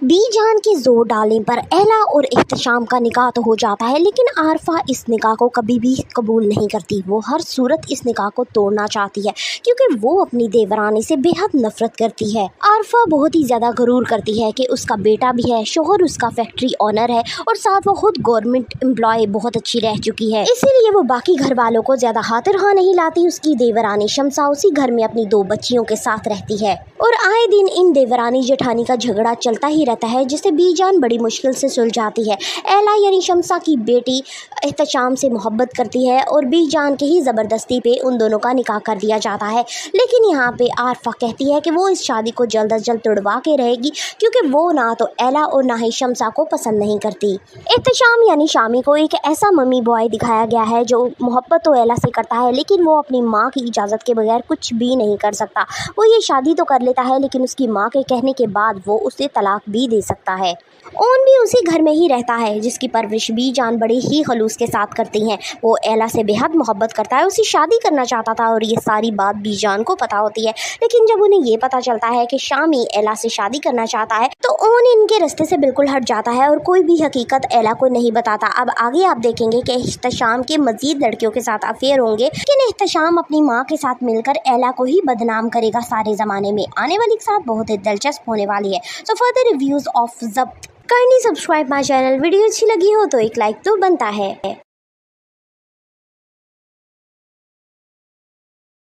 B जान के जोर डालने पर एला और एहतशाम का निकाह तो हो जाता है, लेकिन आरफा इस निकाह को कभी भी कबूल नहीं करती। वो हर सूरत इस निकाह को तोड़ना चाहती है क्योंकि वो अपनी देवरानी से बेहद नफरत करती है। आरफा बहुत ही ज़्यादा गरूर करती है कि उसका बेटा भी है, शोहर उसका फैक्ट्री ऑनर है और साथ वो खुद गवर्नमेंट एम्प्लॉय बहुत अच्छी रह चुकी है। इसीलिए वो बाकी घर वालों को ज़्यादा हाथ रहा नहीं लाती। उसकी देवरानी शमसा उसी घर में अपनी 2 बच्चियों के साथ रहती है और आए दिन इन देवरानी जेठानी का झगड़ा चलता ही रहता है, जिसे बी जान बड़ी मुश्किल से सुलझाती है। एला यानी शमसा की बेटी एहतशाम से मोहब्बत करती है और बी जान के ही ज़बरदस्ती पे उन दोनों का निकाह कर दिया जाता है। लेकिन यहाँ पे आरफा कहती है कि वो इस शादी को जल्द अज जल्द तोड़वा के रहेगी क्योंकि वो ना तो एला और ना ही शमसा को पसंद नहीं करती। एहतशाम यानी शामी को एक ऐसा मम्मी बॉय दिखाया गया है जो मोहब्बत तो एला से करता है, लेकिन वो अपनी माँ की इजाज़त के बगैर कुछ भी नहीं कर सकता। वो ये शादी तो कर लेता है, लेकिन उसकी माँ के कहने के बाद वो उसे तलाक भी दे सकता है। ओन भी उसी घर में ही रहता है जिसकी परवरिश बी जान बड़ी ही खलूस के साथ करती हैं। वो एला से बेहद मोहब्बत करता है, उसे शादी करना चाहता था और ये सारी बात बी जान को पता होती है। लेकिन जब उन्हें ये पता चलता है कि शामी एला से शादी करना चाहता है तो ओन इनके रास्ते से बिल्कुल हट जाता है और कोई भी हकीकत एला को नहीं बताता। अब आगे आप देखेंगे कि एहतशाम के मजीद लड़कियों के साथ अफेयर होंगे, लेकिन एहतशाम अपनी माँ के साथ मिलकर एला को ही बदनाम करेगा सारे ज़माने में। आने वाली के साथ बहुत ही दिलचस्प होने वाली है। सो फर्दर रिव्यूज़ ऑफ ज़ब्त करनी सब्सक्राइब माई चैनल। वीडियो अच्छी लगी हो तो एक लाइक तो बनता है।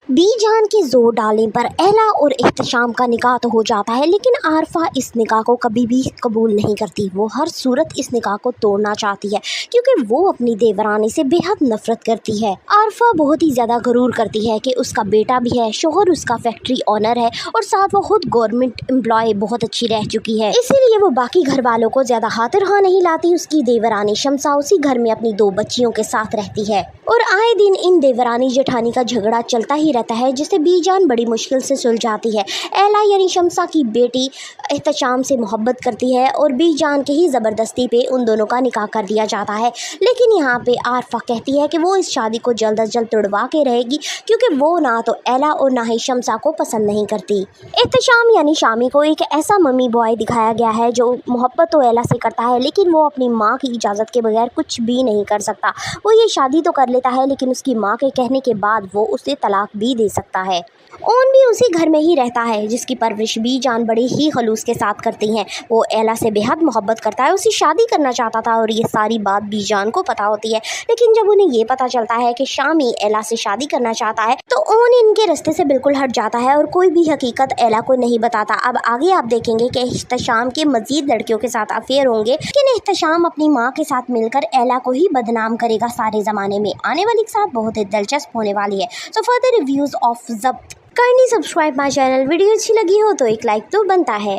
बी जान के जोर डालने पर एला और एहतशाम का निकाह तो हो जाता है, लेकिन आरफा इस निकाह को कभी भी कबूल नहीं करती। वो हर सूरत इस निकाह को तोड़ना चाहती है क्योंकि वो अपनी देवरानी से बेहद नफरत करती है। आरफा बहुत ही ज़्यादा गरूर करती है कि उसका बेटा भी है, शोहर उसका फैक्ट्री ऑनर है और साथ वो खुद गवर्नमेंट एम्प्लॉय बहुत अच्छी रह चुकी है। इसीलिए वो बाकी घर वालों को ज़्यादा हाथ रहा नहीं लाती। उसकी देवरानी शमसा उसी घर में अपनी 2 बच्चियों के साथ रहती है और आए दिन इन देवरानी जेठानी का झगड़ा चलता ही रहता है, जिसे बी जान बड़ी मुश्किल से सुलझाती है। एला यानी शमसा की बेटी एहतशाम से मोहब्बत करती है और बी जान के ही ज़बरदस्ती पे उन दोनों का निकाह कर दिया जाता है। लेकिन यहाँ पे आरफा कहती है कि वो इस शादी को जल्द अज जल्द तोड़वा के रहेगी क्योंकि वो ना तो एला और ना ही शमसा को पसंद नहीं करती। एहतशाम यानी शामी को एक ऐसा मम्मी बॉय दिखाया गया है जो मोहब्बत तो एला से करता है, लेकिन वो अपनी माँ की इजाज़त के बगैर कुछ भी नहीं कर सकता। वो ये शादी तो कर लेता है, लेकिन उसकी माँ के कहने के बाद वो उसे तलाक भी दे सकता है। ओन भी उसी घर में ही रहता है जिसकी परवरिश बी जान बड़ी ही खलूस के साथ करती हैं। वो एला से बेहद मोहब्बत करता है, उसे शादी करना चाहता था और ये सारी बात बी जान को पता होती है। लेकिन जब उन्हें ये पता चलता है कि शामी एला से शादी करना चाहता है तो ओन इनके रास्ते से बिल्कुल हट जाता है और कोई भी हकीकत एला को नहीं बताता। अब आगे आप देखेंगे कि एहतशाम के मजीद लड़कियों के साथ अफेयर होंगे, लेकिन एहतशाम अपनी माँ के साथ मिलकर एला को ही बदनाम करेगा सारे ज़माने में। आने वाली के साथ बहुत ही दिलचस्प होने वाली है। सो फर्दर रिव्यूज़ ऑफ ज़ब्त करनी सब्सक्राइब माई चैनल। वीडियो अच्छी लगी हो तो एक लाइक तो बनता है।